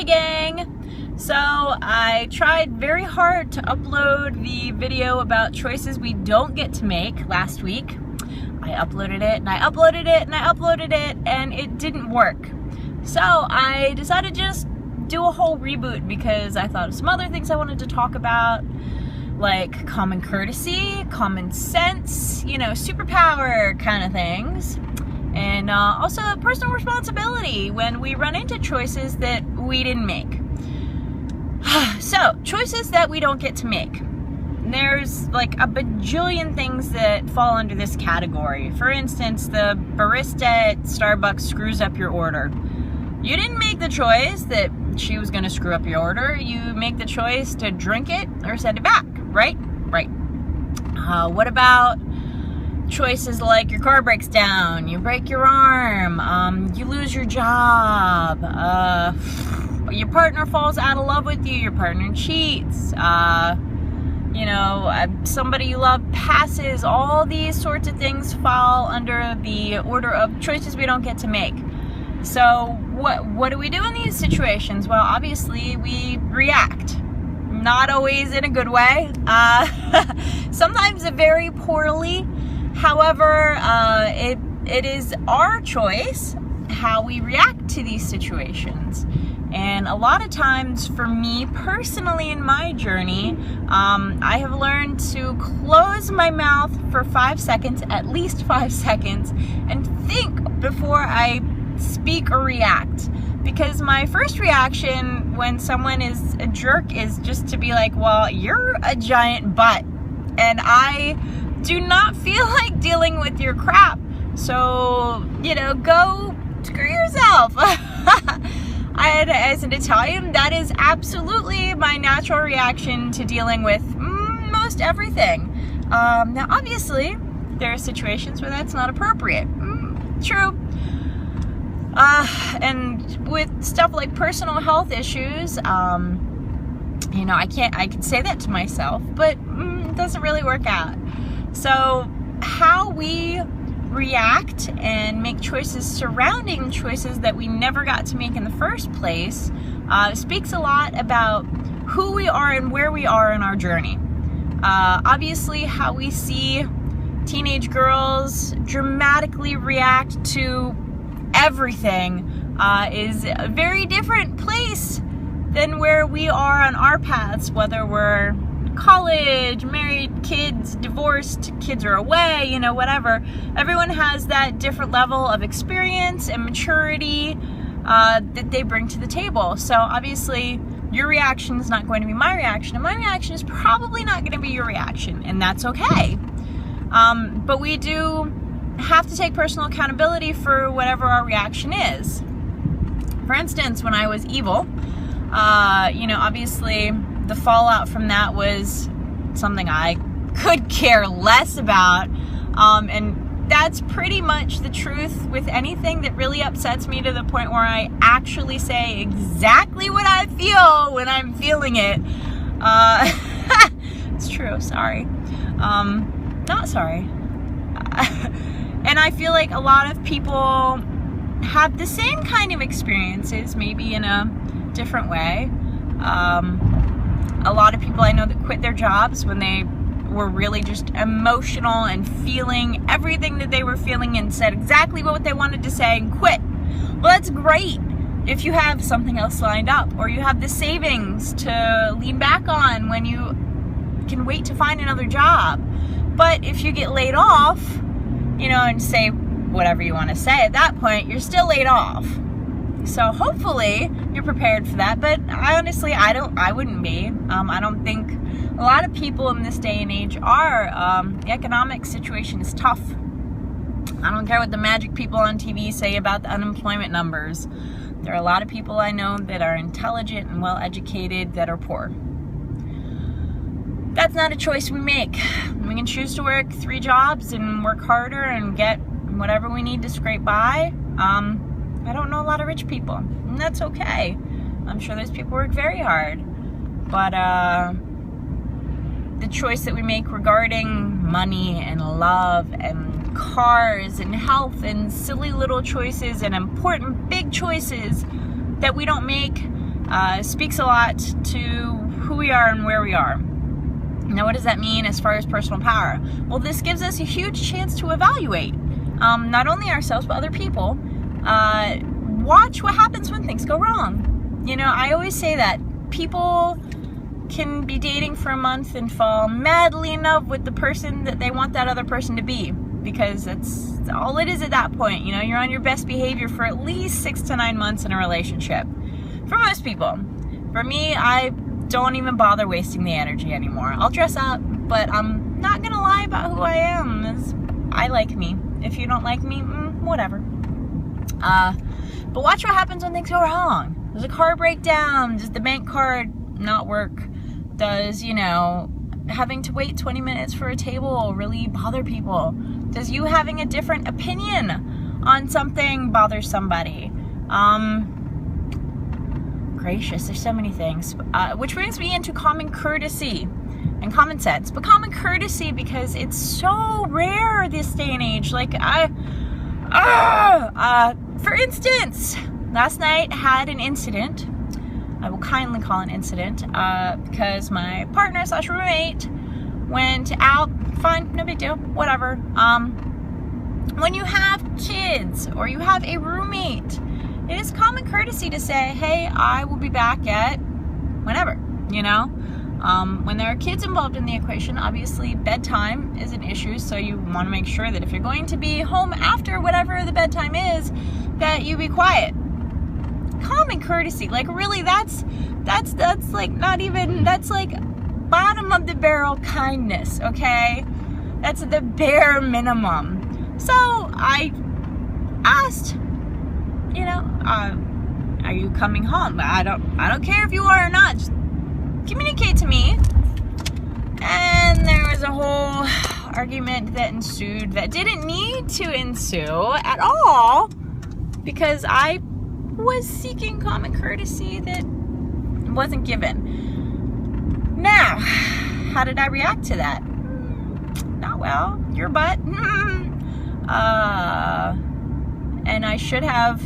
gang. So I tried very hard to upload the video about choices we don't get to make last week. I uploaded it and I uploaded it and I uploaded it and it didn't work. So I decided to just do a whole reboot because I thought of some other things I wanted to talk about, like common courtesy, common sense, superpower kind of things. And also personal responsibility when we run into choices that we didn't make. So, choices that we don't get to make. There's like a bajillion things that fall under this category. For instance, the barista at Starbucks screws up your order. You didn't make the choice that she was going to screw up your order. You make the choice to drink it or send it back, right? Right. What about choices like your car breaks down, you break your arm, you lose your job, your partner falls out of love with you, your partner cheats, somebody you love passes. All these sorts of things fall under the order of choices we don't get to make. So what do we do in these situations? Well, obviously we react. Not always in a good way. Sometimes very poorly. However, it is our choice how we react to these situations. And a lot of times for me personally in my journey, I have learned to close my mouth for 5 seconds, at least 5 seconds, and think before I speak or react. Because my first reaction when someone is a jerk is just to be like, well, you're a giant butt. And I do not feel like dealing with your crap. So, go screw yourself. As an Italian, that is absolutely my natural reaction to dealing with most everything. Now, obviously, there are situations where that's not appropriate. True. And with stuff like personal health issues, I can say that to myself, but it doesn't really work out. So how we react and make choices surrounding choices that we never got to make in the first place speaks a lot about who we are and where we are in our journey. Obviously, how we see teenage girls dramatically react to everything is a very different place than where we are on our paths, whether we're college, married, kids, divorced, kids are away, whatever. Everyone has that different level of experience and maturity that they bring to the table. So obviously your reaction is not going to be my reaction, and my reaction is probably not going to be your reaction, and that's okay. But we do have to take personal accountability for whatever our reaction is. For instance, when I was evil, obviously the fallout from that was something I could care less about. And that's pretty much the truth with anything that really upsets me, to the point where I actually say exactly what I feel when I'm feeling it. It's true, sorry. Not sorry. And I feel like a lot of people have the same kind of experiences, maybe in a different way. A lot of people I know that quit their jobs when they were really just emotional and feeling everything that they were feeling, and said exactly what they wanted to say and quit. Well, that's great if you have something else lined up, or you have the savings to lean back on when you can wait to find another job. But if you get laid off, and say whatever you want to say at that point, you're still laid off. So hopefully you're prepared for that. But I wouldn't be. I don't think a lot of people in this day and age are. The economic situation is tough. I don't care what the magic people on TV say about the unemployment numbers. There are a lot of people I know that are intelligent and well educated that are poor. That's not a choice we make. We can choose to work 3 jobs and work harder and get whatever we need to scrape by. I don't know a lot of rich people, and that's okay. I'm sure those people work very hard. But the choice that we make regarding money and love and cars and health and silly little choices and important big choices that we don't make speaks a lot to who we are and where we are. Now, what does that mean as far as personal power? Well, this gives us a huge chance to evaluate not only ourselves, but other people. Watch what happens when things go wrong. You know, I always say that people can be dating for a month and fall madly in love with the person that they want that other person to be, because that's all it is at that point. You know, you're on your best behavior for at least 6 to 9 months in a relationship. For most people. For me, I don't even bother wasting the energy anymore. I'll dress up, but I'm not gonna lie about who I am. I like me. If you don't like me, whatever. But watch what happens when things go wrong. Does a car break down? Does the bank card not work? Does, you know, having to wait 20 minutes for a table really bother people? Does you having a different opinion on something bother somebody? Gracious, there's so many things. Which brings me into common courtesy and common sense. But common courtesy, because it's so rare this day and age. Like, for instance, last night had an incident. I will kindly call an incident, because my partner / roommate went out. Fine, no big deal, whatever. When you have kids or you have a roommate, it is common courtesy to say, hey, I will be back at whenever, you know? When there are kids involved in the equation, obviously bedtime is an issue, so you want to make sure that if you're going to be home after whatever the bedtime is, that you be quiet. Common courtesy, like really, that's like not even, that's like bottom of the barrel kindness, okay? That's the bare minimum. So I asked, you know, are you coming home? I don't care if you are or not. Just communicate to me. And there was a whole argument that ensued that didn't need to ensue at all, because I was seeking common courtesy that wasn't given. Now, how did I react to that? Not well. Your butt. And I should have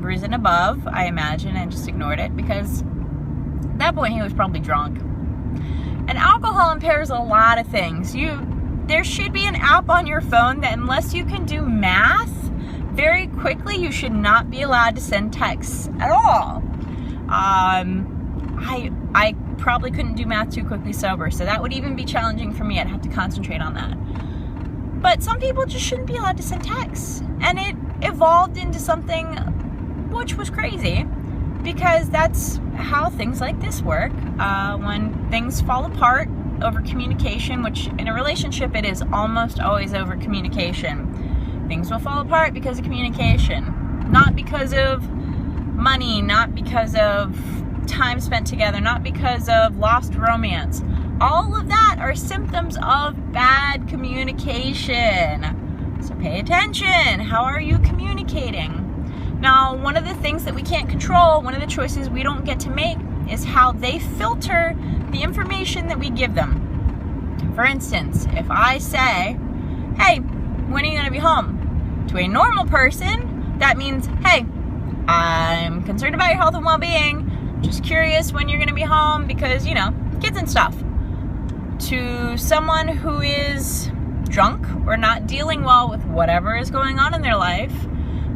risen above, I imagine, and just ignored it, because at that point he was probably drunk. And alcohol impairs a lot of things. There should be an app on your phone that, unless you can do math very quickly, you should not be allowed to send texts at all. I probably couldn't do math too quickly sober, so that would even be challenging for me. I'd have to concentrate on that. But some people just shouldn't be allowed to send texts. And it evolved into something which was crazy, because that's how things like this work. When things fall apart over communication, which in a relationship it is almost always over communication. Things will fall apart because of communication. Not because of money, not because of time spent together, not because of lost romance. All of that are symptoms of bad communication. So pay attention. How are you communicating? Now, one of the things that we can't control, one of the choices we don't get to make, is how they filter the information that we give them. For instance, if I say, hey, when are you going to be home? To a normal person, that means, hey, I'm concerned about your health and well-being. Just curious when you're going to be home because, you know, kids and stuff. To someone who is drunk or not dealing well with whatever is going on in their life,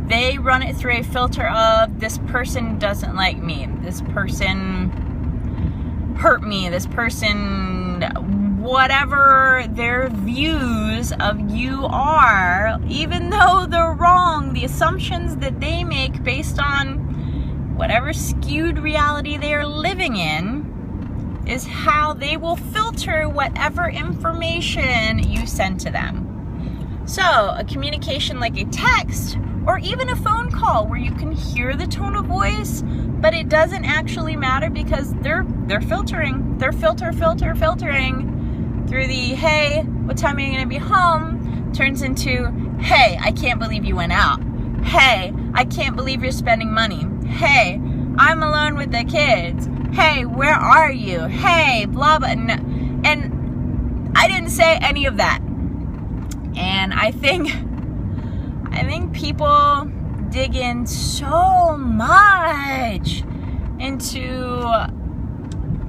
they run it through a filter of, this person doesn't like me, this person hurt me, this person, whatever their views of you are, even though they're wrong, the assumptions that they make based on whatever skewed reality they are living in is how they will filter whatever information you send to them. So a communication like a text, or even a phone call where you can hear the tone of voice, but it doesn't actually matter because they're filtering. They're filtering through the, hey, what time are you going to be home? Turns into, hey, I can't believe you went out. Hey, I can't believe you're spending money. Hey, I'm alone with the kids. Hey, where are you? Hey, blah, blah. And I didn't say any of that. And I think people dig in so much into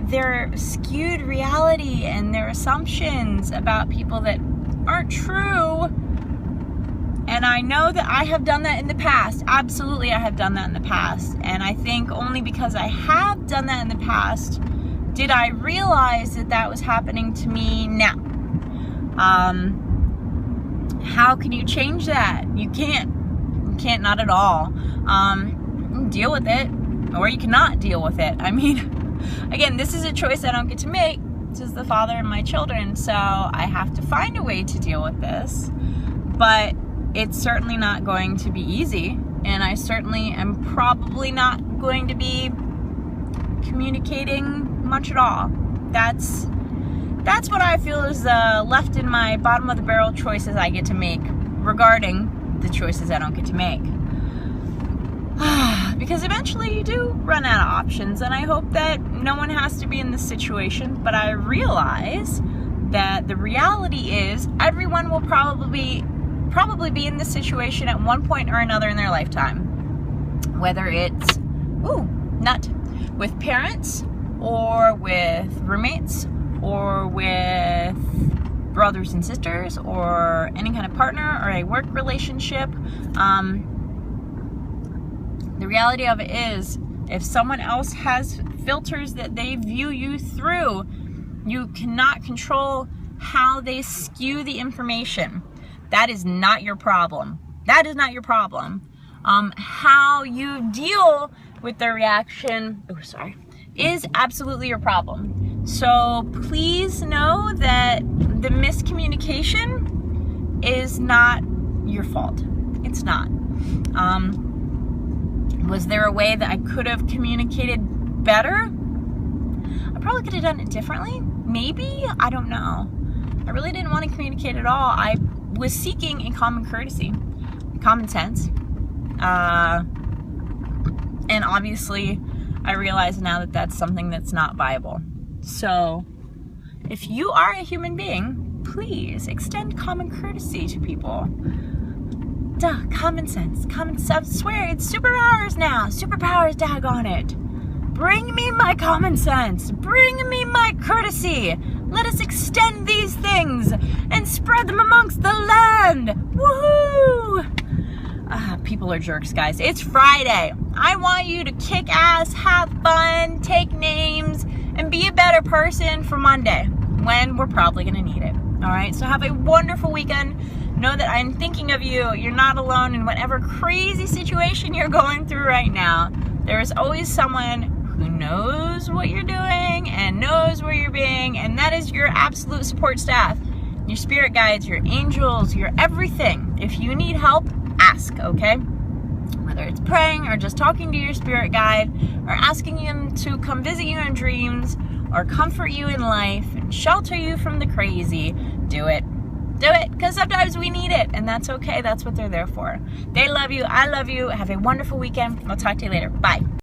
their skewed reality and their assumptions about people that aren't true. And I know that I have done that in the past. Absolutely, I have done that in the past. And I think only because I have done that in the past did I realize that that was happening to me now. How can you change that? You can't. You can't, not at all. Deal with it, or you cannot deal with it. I mean, again, this is a choice I don't get to make. This is the father of my children, so I have to find a way to deal with this. But it's certainly not going to be easy, and I certainly am probably not going to be communicating much at all. That's what I feel is left in my bottom of the barrel choices I get to make regarding the choices I don't get to make. Because eventually you do run out of options, and I hope that no one has to be in this situation, but I realize that the reality is everyone will probably be in this situation at one point or another in their lifetime. Whether it's, with parents, or with roommates, or with brothers and sisters, or any kind of partner, or a work relationship. The reality of it is, if someone else has filters that they view you through, you cannot control how they skew the information. That is not your problem. That is not your problem. How you deal with their reaction, is absolutely your problem. So please know that the miscommunication is not your fault. It's not. Was there a way that I could have communicated better? I probably could have done it differently. Maybe. I don't know. I really didn't want to communicate at all. I was seeking a common courtesy, common sense. And obviously, I realize now that that's something that's not viable. So, if you are a human being, please extend common courtesy to people. Common sense. I swear, it's superpowers now. Superpowers, daggone it. Bring me my common sense. Bring me my courtesy. Let us extend these things and spread them amongst the land. Woohoo! People are jerks, guys. It's Friday. I want you to kick ass, have fun, take names, and be a better person for Monday, when we're probably going to need it. All right? So have a wonderful weekend. Know that I'm thinking of you. You're not alone in whatever crazy situation you're going through right now. There is always someone who knows what you're doing and knows where you're being, and that is your absolute support staff, your spirit guides, your angels, your everything. If you need help, ask, okay? Whether it's praying or just talking to your spirit guide or asking him to come visit you in dreams or comfort you in life and shelter you from the crazy, do it. Do it, because sometimes we need it, and that's okay. That's what they're there for. They love you. I love you. Have a wonderful weekend. I'll talk to you later. Bye.